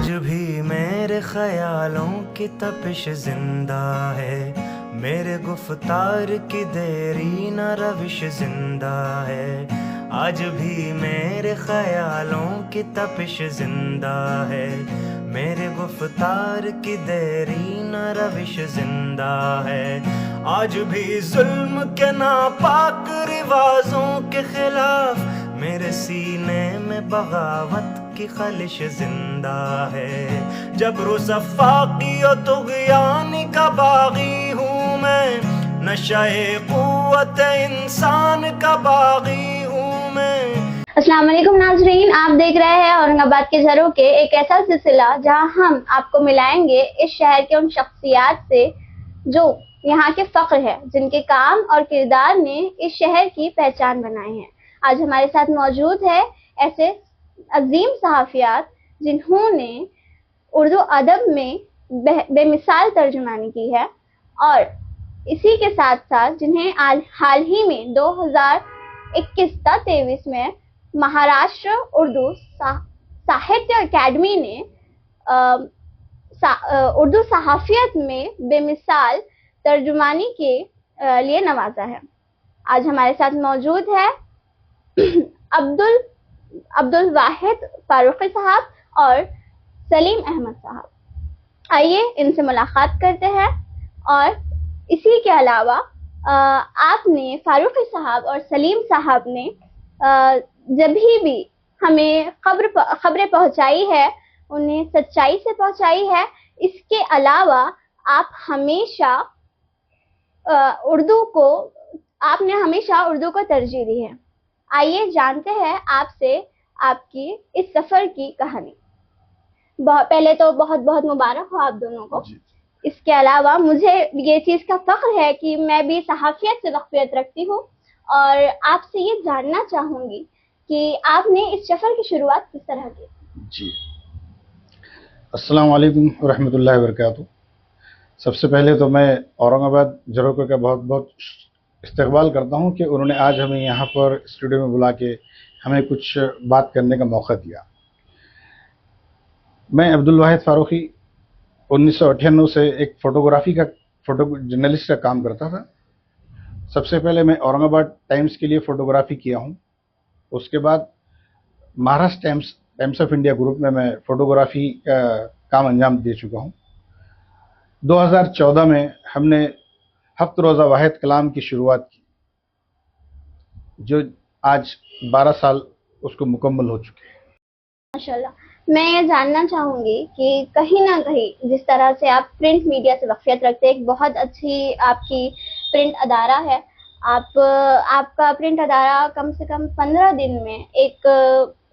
आज भी मेरे ख्यालों की तपिश जिंदा है, मेरे गुफ्तार की देरी न रविश जिंदा है। आज भी मेरे ख्यालों की तपिश जिंदा है, मेरे गुफ्तार की देरी न रविश जिंदा है। आज भी जुल्म के नापाक रिवाजों के खिलाफ मेरे सीने में बगावत की खलिश जिंदा है। जबरो सफ़ाकी और तुग़यानी का बागी हूँ मैं, नशाए क़ुव्वत इंसान का बागी हूँ मैं। अस्सलाम वालेकुम नाज़रीन, आप देख रहे हैं औरंगाबाद के झरोखे, एक ऐसा सिलसिला जहां हम आपको मिलाएंगे इस शहर के उन शख्सियात से जो यहाँ के फख्र है, जिनके काम और किरदार ने इस शहर की पहचान बनाई है। आज हमारे साथ मौजूद है ऐसे अजीम सहाफ़ियात जिन्होंने उर्दू अदब में बेमिसाल तर्जुमानी की है, और इसी के साथ साथ जिन्हें हाल ही में 2021-23 में महाराष्ट्र उर्दू साहित्य अकेडमी ने उर्दू सहाफ़ियत में बेमिसाल तर्जुमानी के लिए नवाजा है। आज हमारे साथ मौजूद है अब्दुल वाहिद फारूकी साहब और सलीम अहमद साहब। आइए इनसे मुलाकात करते हैं। और इसी के अलावा आपने फारूकी साहब और सलीम साहब ने जब भी हमें खबरें पहुंचाई है, उन्हें सच्चाई से पहुंचाई है। इसके अलावा आप हमेशा आपने हमेशा उर्दू को तरजीह दी है। आइए जानते हैं आपसे आपकी इस सफर की कहानी। पहले तो बहुत बहुत मुबारक हो आप दोनों को। इसके अलावा मुझे ये चीज़ का फख्र है कि मैं भी सहाफ़ियत से वाक़फ़ियत रखती हूँ, और आपसे ये जानना चाहूँगी कि आपने इस सफ़र की शुरुआत किस तरह की? जी, अस्सलाम वालेकुम व रहमतुल्लाहि व बरकातुहू। सबसे पहले तो मैं औरंगाबाद झरोखे का बहुत बहुत इस्तकबाल करता हूँ कि उन्होंने आज हमें यहाँ पर स्टूडियो में बुला के हमें कुछ बात करने का मौका दिया। मैं अब्दुल वाहिद फारूकी 1998 से एक फोटो जर्नलिस्ट का काम करता था। सबसे पहले मैं औरंगाबाद टाइम्स के लिए फ़ोटोग्राफ़ी किया हूँ। उसके बाद Maharashtra times of India group में मैं फ़ोटोग्राफ़ी का काम अंजाम दे चुका हूँ। 2014 में हमने हफ्त रोज़ा वाहिद कलाम की शुरुआत की, जो आज 12 साल उसको मुकम्मल हो चुके हैं। माशाल्लाह। मैं ये जानना चाहूँगी कि कहीं ना कहीं जिस तरह से आप प्रिंट मीडिया से वाक़फ़ियत रखते हैं, एक बहुत अच्छी आपकी प्रिंट अदारा है। आपका प्रिंट अदारा कम से कम 15 दिन में एक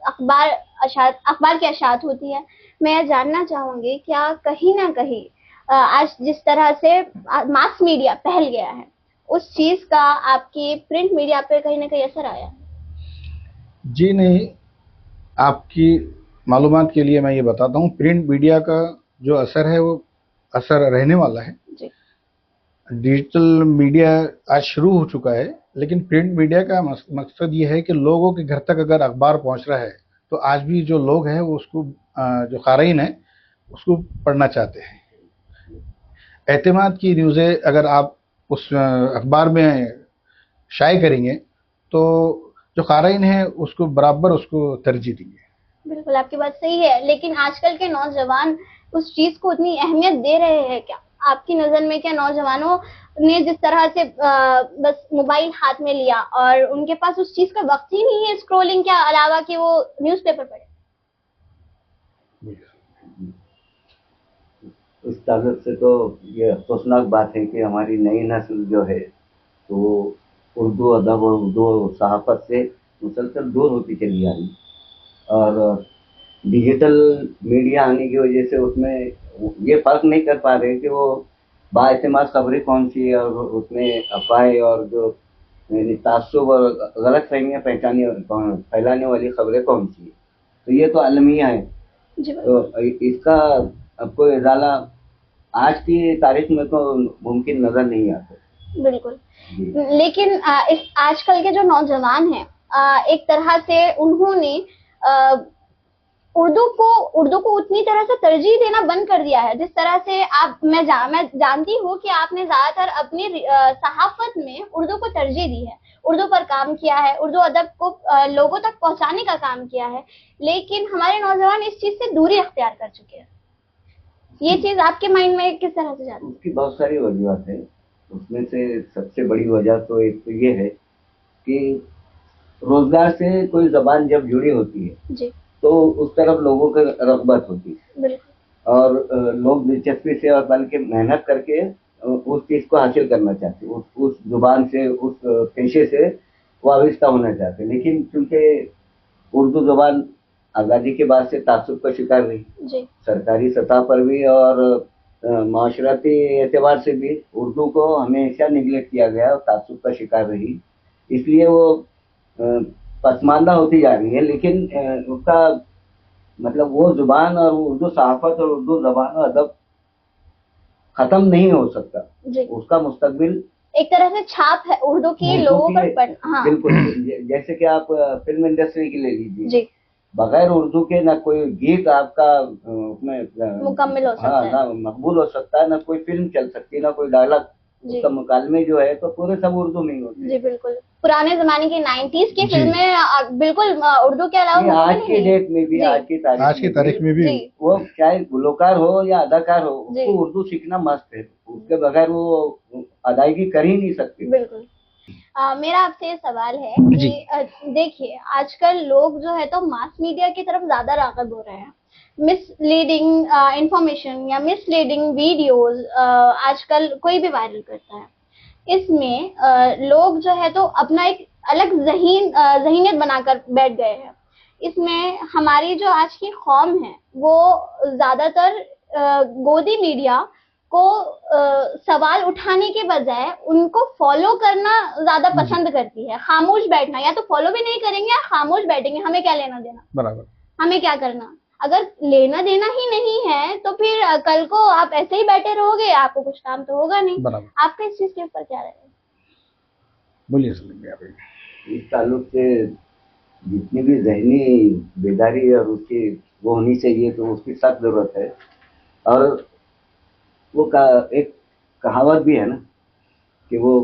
अखबार की अशात होती है। मैं ये जानना चाहूँगी क्या कहीं ना कहीं आज जिस तरह से मास मीडिया फैल गया है, उस चीज़ का आपकी प्रिंट मीडिया पर कहीं ना कहीं असर आया? जी नहीं, आपकी मालूमात के लिए मैं ये बताता हूँ, प्रिंट मीडिया का जो असर है वो असर रहने वाला है जी। डिजिटल मीडिया आज शुरू हो चुका है, लेकिन प्रिंट मीडिया का मकसद ये है कि लोगों के घर तक अगर अखबार पहुँच रहा है तो आज भी जो लोग हैं वो उसको जो क़ारीन है उसको पढ़ना चाहते हैं। एतमाद की न्यूज़ें अगर आप उस अखबार में शाये करेंगे तो जो क़ारीन है उसको बराबर उसको तरजीह देंगे। बिल्कुल, आपकी बात सही है, लेकिन आजकल के नौजवान उस चीज़ को उतनी अहमियत दे रहे हैं क्या? आपकी नज़र में क्या नौजवानों ने जिस तरह से बस मोबाइल हाथ में लिया और उनके पास उस चीज़ का वक्त ही नहीं है स्क्रॉलिंग के अलावा कि वो न्यूज़पेपर पढ़े? उस ताल्लुक से तो ये अफसोसनाक बात है कि हमारी नई नस्ल जो है तो उर्दू अदब और उर्दू सहाफ़त से मुसलसल दूर होती चली आ रही, और डिजिटल मीडिया आने की वजह से उसमें ये फ़र्क नहीं कर पा रहे कि वो बाएतमाद खबरें कौन सी है और उसमें अफवाहें और जो तासुब और गलत फहमियाँ फैलाने वाली खबरें कौन सी है। तो ये तो अलमिया है, तो इसका आपको इजाला आज की तारीख में तो मुमकिन नज़र नहीं आता। बिल्कुल, लेकिन इस आजकल के जो नौजवान हैं, एक तरह से उन्होंने उर्दू को उतनी तरह से तरजीह देना बंद कर दिया है जिस तरह से मैं जानती हूँ कि आपने ज्यादातर अपनी सहाफत में उर्दू को तरजीह दी है, उर्दू पर काम किया है, उर्दू अदब को लोगों तक पहुंचाने का काम किया है, लेकिन हमारे नौजवान इस चीज से दूरी अख्तियार कर चुके हैं। ये चीज आपके माइंड में किस तरह से जाती है? उसकी बहुत सारी वजूहत है। उसमें से सबसे बड़ी वजह तो एक तो ये है कि रोजगार से कोई जबान जब जुड़ी होती है जी, तो उस तरफ लोगों की रग़बत होती है बिल्कुल। और लोग दिलचस्पी से और बल्कि मेहनत करके उस चीज़ को हासिल करना चाहते हैं, उस जुबान से, उस पेशे से वाबस्ता होना चाहते हैं। लेकिन चूंकि उर्दू जुबान आज़ादी के बाद से तासुब का शिकार रही, जी, सरकारी सतह पर भी और माशरती एतबार से भी उर्दू को हमेशा निगलेक्ट किया गया और तासुब का शिकार रही, इसलिए वो पसमानदा होती जा रही है। लेकिन उसका मतलब वो जुबान और उर्दू सहाफत और उर्दू जबान और अदब खत्म नहीं हो सकता। जी, उसका मुस्तकबिल एक तरह से छाप है उर्दू की लोगों पर। हाँ, बिल्कुल। जैसे कि आप फिल्म इंडस्ट्री की ले लीजिए, जी, बगैर उर्दू के ना कोई गीत आपका उसमें मुकम्मल हो सकता हाँ है। ना मकबूल हो सकता है, ना कोई फिल्म चल सकती है, ना कोई डायलॉग। जी, उसका मुकालमे जो है तो पूरे सब उर्दू में ही होते हैं। जी, बिल्कुल। पुराने जमाने की 90s की जी। फिल्में बिल्कुल उर्दू के अलावा ये आज मुमकिन ही की नहीं। डेट में भी, जी, आज की तारीख में भी जी, वो चाहे गुलकार हो या अदाकार हो, जी। उसको उर्दू सीखना मस्त है। उसके बगैर वो अदायगी कर ही नहीं सकती। बिल्कुल। मेरा आपसे ये सवाल है कि देखिए आजकल लोग जो है तो मास मीडिया की तरफ ज्यादा राग़िब हो रहे हैं। मिसलीडिंग इंफॉर्मेशन या मिसलीडिंग वीडियोस आजकल कोई भी वायरल करता है। इसमें लोग जो है तो अपना एक अलग ज़हीनियत बनाकर बैठ गए हैं। इसमें हमारी जो आज की कौम है वो ज्यादातर गोदी मीडिया को सवाल उठाने के बजाय उनको फॉलो करना ज्यादा पसंद करती है। खामोश बैठना, या तो फॉलो भी नहीं करेंगे या खामोश बैठेंगे, हमें क्या लेना देना, बराबर। हमें क्या करना। अगर लेना देना ही नहीं है तो फिर कल को आप ऐसे ही बैठे रहोगे, आपको कुछ काम तो होगा नहीं। बराबर। आपका इस चीज के ऊपर क्या रहेगा? बोलिए सर। इस ताल्लुक से जितनी भी जहनी बेदारी और उसकी वो होनी चाहिए तो उसकी सख्त जरूरत है। और वो एक कहावत भी है ना कि वो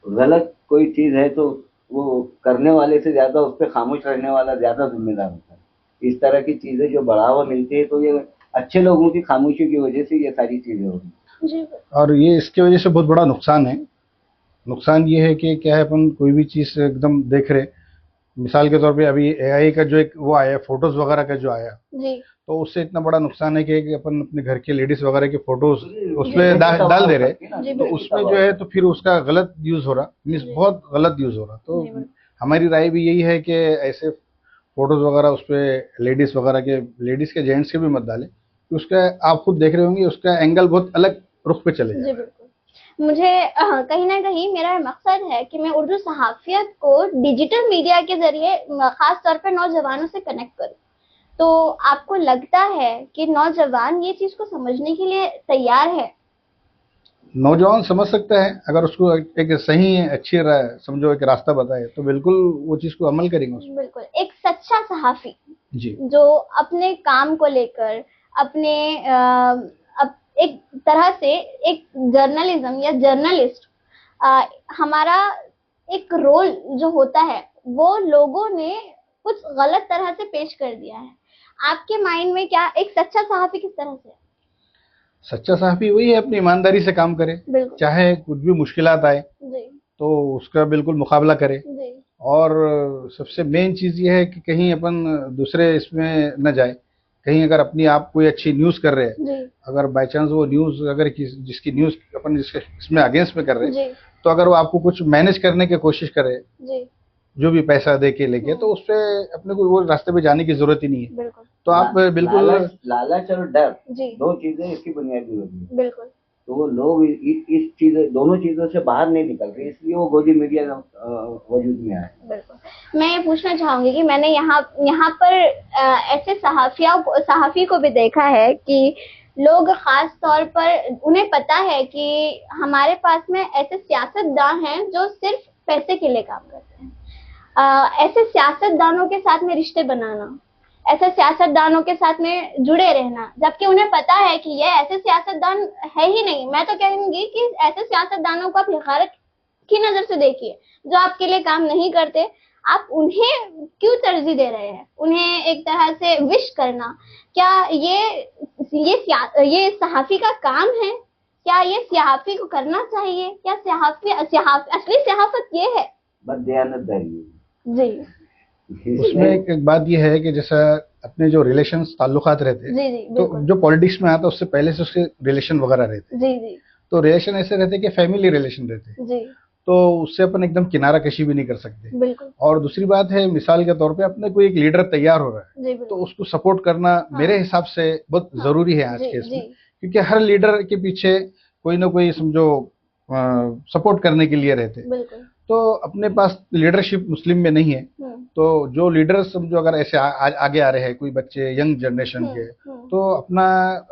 गलत कोई चीज है तो वो करने वाले से ज्यादा उस पर खामोश रहने वाला ज्यादा जिम्मेदार होता है। इस तरह की चीजें जो बढ़ावा मिलती है तो ये अच्छे लोगों की खामोशी की वजह से ये सारी चीजें होगी। जी, और ये इसकी वजह से बहुत बड़ा नुकसान है। नुकसान ये है कि क्या है, अपन कोई भी चीज़ एकदम देख रहे, मिसाल के तौर पे अभी एआई का जो एक वो आया, फोटोज वगैरह का जो आया, जी, तो उससे इतना बड़ा नुकसान है कि अपन अपने घर के लेडीज वगैरह के फोटोज उसमें डाल दे रहे, जी, तो उसमें जो है तो फिर उसका गलत यूज हो रहा, मीन्स बहुत गलत यूज हो रहा। तो हमारी राय भी यही है कि ऐसे फोटोज वगैरह उस पर लेडीज वगैरह के, लेडीज के जेंट्स के भी मत डालें। उसका आप खुद देख रहे होंगे उसका एंगल बहुत अलग रुख पे चले जी, बिल्कुल। मुझे कहीं ना कहीं मेरा मकसद है कि मैं उर्दू सहाफियत को डिजिटल मीडिया के जरिए खास तौर पर नौजवानों से कनेक्ट करूं। तो आपको लगता है कि नौजवान ये चीज को समझने के लिए तैयार है? नौजवान समझ सकता है, अगर उसको एक सही अच्छी समझो एक रास्ता बताए तो बिल्कुल वो चीज को अमल करेंगे उसमें। बिल्कुल। एक सच्चा सहाफी जी, जो अपने काम को लेकर अपने एक तरह से एक जर्नलिज्म या जर्नलिस्ट, हमारा एक रोल जो होता है वो लोगों ने कुछ गलत तरह से पेश कर दिया है। आपके माइंड में क्या एक सच्चा सहाफी किस तरह से है? सच्चा सहाफी वही है अपनी ईमानदारी से काम करे, चाहे कुछ भी मुश्किलात आए जी, तो उसका बिल्कुल मुकाबला करे। जी, और सबसे मेन चीज ये है कि कहीं अपन दूसरे इसमें न जाए। कहीं अगर अपनी आप कोई अच्छी न्यूज कर रहे हैं, अगर बाई चांस वो न्यूज अगर जिसकी न्यूज अपन जिसके इसमें अगेंस्ट में कर रहे हैं, तो अगर वो आपको कुछ मैनेज करने की कोशिश करे, जो भी पैसा दे के लेके, तो उससे अपने को वो रास्ते पे जाने की जरूरत ही नहीं है। तो आप बिल्कुल लालच और डर दो चीजें इसकी बुनियादी होती है। बिल्कुल। तो वो लोग इस चीज दोनों चीजों से बाहर नहीं निकल रहे, इसलिए वो गोदी मीडिया वजूद में आया। बिल्कुल। मैं ये पूछना चाहूंगी कि मैंने यहाँ पर ऐसे सहाफी को भी देखा है कि लोग खास तौर पर उन्हें पता है कि हमारे पास में ऐसे सियासतदान हैं जो सिर्फ पैसे के लिए काम करते हैं। ऐसे सियासतदानों के साथ में रिश्ते बनाना ऐसे सियासतदानों के साथ में जुड़े रहना, जबकि उन्हें पता है कि ये ऐसे सियासतदान है ही नहीं। मैं तो कहूंगी कि ऐसे सियासतदानों को आप हक़ारत की नजर से देखिए जो आपके लिए काम नहीं करते। आप उन्हें क्यों तरजीह दे रहे हैं? उन्हें एक तरह से विश करना, क्या ये सहाफी का काम है? क्या ये सहाफी को करना चाहिए? क्या असली सहाफत ये है? बददयानतदारी जी। उसमें एक बात ये है कि जैसा अपने जो रिलेशंस ताल्लुकात रहते हैं, जी तो बिल्कुल। जो पॉलिटिक्स में आता है उससे पहले से उसके रिलेशन वगैरह रहते हैं। जी तो रिलेशन ऐसे रहते हैं कि फैमिली रिलेशन रहते हैं, जी तो उससे अपन एकदम किनारा कशी भी नहीं कर सकते। बिल्कुल। और दूसरी बात है, मिसाल के तौर पे अपने कोई एक लीडर तैयार हो रहा है जी तो बिल्कुल। उसको सपोर्ट करना मेरे हिसाब से बहुत जरूरी है आज जी के इसमें, जी क्योंकि हर लीडर के पीछे कोई ना कोई समझो सपोर्ट करने के लिए रहते हैं। बिल्कुल। तो अपने पास लीडरशिप मुस्लिम में नहीं है, तो जो लीडर्स समझो अगर ऐसे आगे आ रहे हैं, कोई बच्चे यंग जनरेशन के, तो अपना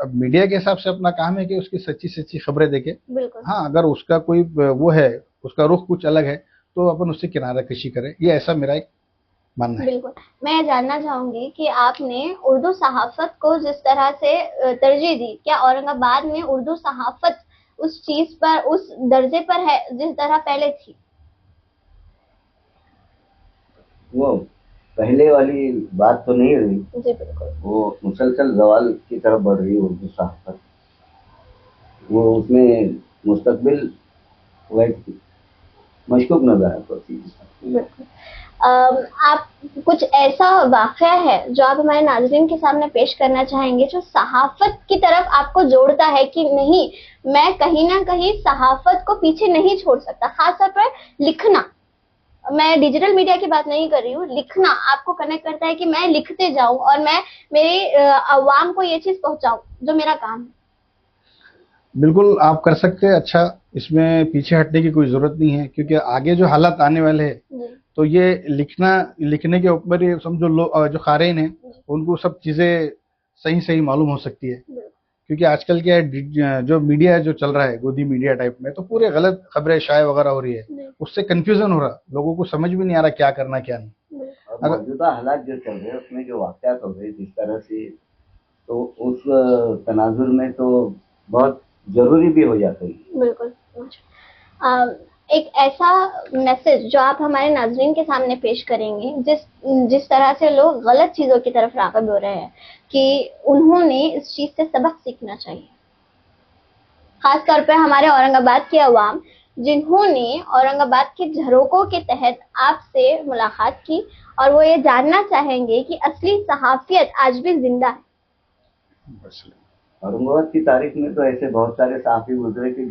मीडिया के हिसाब से अपना काम है कि उसकी सच्ची सच्ची खबरें देखे। बिल्कुल। हाँ, अगर उसका कोई वो है, उसका रुख कुछ अलग है, तो अपन उससे किनारा कशी करें, ये ऐसा मेरा एक मानना है। बिल्कुल। मैं जानना चाहूंगी कि आपने उर्दू सहाफत को जिस तरह से तरजीह दी, क्या औरंगाबाद में उर्दू सहाफत उस चीज पर, उस दर्जे पर है जिस तरह पहले थी? वो पहले वाली बात तो नहीं रही। जी बिल्कुल। वो मुसलसल जवाल की तरफ बढ़ रही है उर्दू सहाफत। वो उसमें मुस्तकबिल वैसे मशकूक नजर आता है। बिल्कुल। आप कुछ ऐसा वाकया है जो आप हमारे नाज़रीन के सामने पेश करना चाहेंगे जो सहाफत की तरफ आपको जोड़ता है कि नहीं, मैं कहीं ना कहीं सहाफत को पीछे नहीं छोड़ सकता? खासतौर पर लिखना, मैं डिजिटल मीडिया की बात नहीं कर रही हूँ, लिखना आपको कनेक्ट करता है कि मैं लिखते जाऊं और मैं मेरी अवाम को ये चीज पहुंचाऊं जो मेरा काम है। बिल्कुल आप कर सकते हैं। अच्छा, इसमें पीछे हटने की कोई जरूरत नहीं है, क्योंकि आगे जो हालात आने वाले हैं तो ये लिखने के ऊपर ये समझो जो क़ारीन हैं उनको सब चीजें सही सही मालूम हो सकती है, क्योंकि आजकल क्या है, जो मीडिया जो चल रहा है गोदी मीडिया टाइप में, तो पूरे गलत खबरें शाये वगैरह हो रही है, उससे कंफ्यूजन हो रहा, लोगों को समझ भी नहीं आ रहा क्या करना क्या नहीं। और मौजूदा हालात जो चल रहे हैं उसमें जो वाक़यात हो गए जिस तरह से, तो उस तनाजुर में तो बहुत जरूरी भी हो जाता है। बिल्कुल। एक ऐसा मैसेज जो आप हमारे नाज़रीन के सामने पेश करेंगे जिस तरह से लोग गलत चीजों की तरफ राग़िब हो रहे हैं कि उन्होंने इस चीज से सबक सीखना चाहिए, खास तौर पर हमारे औरंगाबाद के अवाम जिन्होंने औरंगाबाद के झरोकों के तहत आपसे मुलाकात की और वो ये जानना चाहेंगे कि असली सहाफियत आज भी जिंदा है। औरंगाबाद की तारीख में तो ऐसे बहुत सारे सहाफी गुजरे कि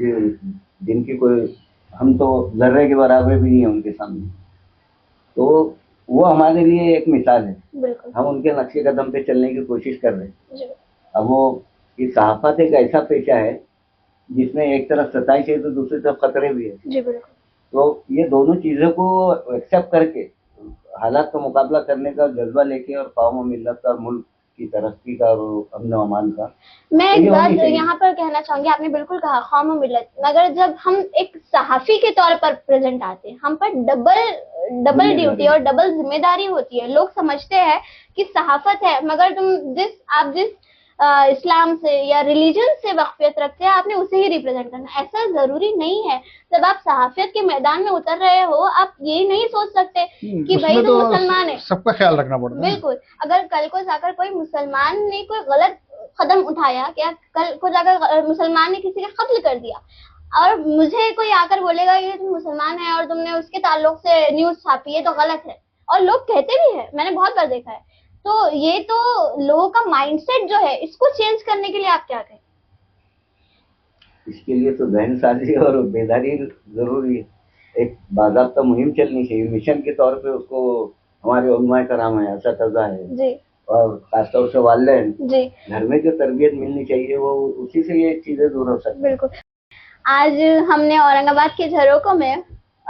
जिनकी कोई, हम तो जर्रे के बराबर भी नहीं है उनके सामने, तो वो हमारे लिए एक मिसाल है। हम उनके नक्शे कदम पे चलने की कोशिश कर रहे हैं। अब वो ये सहाफत एक ऐसा पेशा है जिसमें एक तरफ सताइश है तो दूसरी तरफ खतरे भी है। जी बिल्कुल। तो ये दोनों चीजों को एक्सेप्ट करके हालात का मुकाबला करने का जज्बा लेके और कौम और मिल्लत का, मुल्क की तरक्की का और अमन व अमान का, मैं एक बात यहाँ पर कहना चाहूंगी, आपने बिल्कुल कहा कौम और मिल्लत, मगर जब हम एक सहाफी के तौर पर प्रेजेंट आते हैं, हम पर डबल ड्यूटी और डबल जिम्मेदारी होती है। लोग समझते हैं कि सहाफत है, मगर आप जिस इस्लाम से या रिलीजन से वक्फियत रखते हैं आपने उसे ही रिप्रेजेंट करना। ऐसा जरूरी नहीं है। जब आप सहाफियत के मैदान में उतर रहे हो, आप ये नहीं सोच सकते कि भाई तो मुसलमान है, सबका ख्याल रखना पड़ता है। बिल्कुल। अगर कल को जाकर कोई मुसलमान ने कोई गलत कदम उठाया, या कल को जाकर मुसलमान ने किसी का कत्ल कर दिया और मुझे कोई आकर बोलेगा ये तुम मुसलमान है और तुमने उसके ताल्लुक से न्यूज छापी है, तो गलत है, और लोग कहते भी है, मैंने बहुत बार देखा है। तो ये तो लोगों का माइंडसेट जो है, इसको चेंज करने के लिए आप क्या कहें? इसके लिए तो जहनसाजी और बेदारी जरूरी है। एक बाज़ाब्ता मुहिम चलनी चाहिए, मिशन के तौर पे उसको हमारे उलमाए कराम है, असतज़ा है जी, और खासतौर से वालिदैन जी, घर में जो तरबियत मिलनी चाहिए वो उसी से ये चीजें दूर हो सकती। बिल्कुल। आज हमने औरंगाबाद के झरोकों में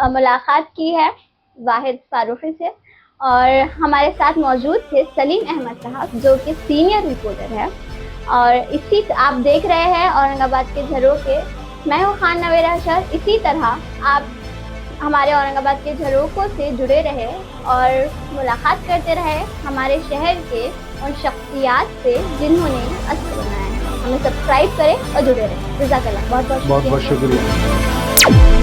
मुलाकात की है वाहिद फारूकी से, और हमारे साथ मौजूद थे सलीम अहमद साहब जो कि सीनियर रिपोर्टर है, और इसी आप देख रहे हैं औरंगाबाद के झरोके। मैं हूँ खान नवेरा शर। इसी तरह आप हमारे औरंगाबाद के झरोकों से जुड़े रहे और मुलाकात करते रहे हमारे शहर के उन शख्सियात से जिन्होंने असर बनाया है। हमें सब्सक्राइब करें और जुड़े रहें। जज़ाकल्लाह, बहुत बहुत बहुत बहुत शुक्रिया।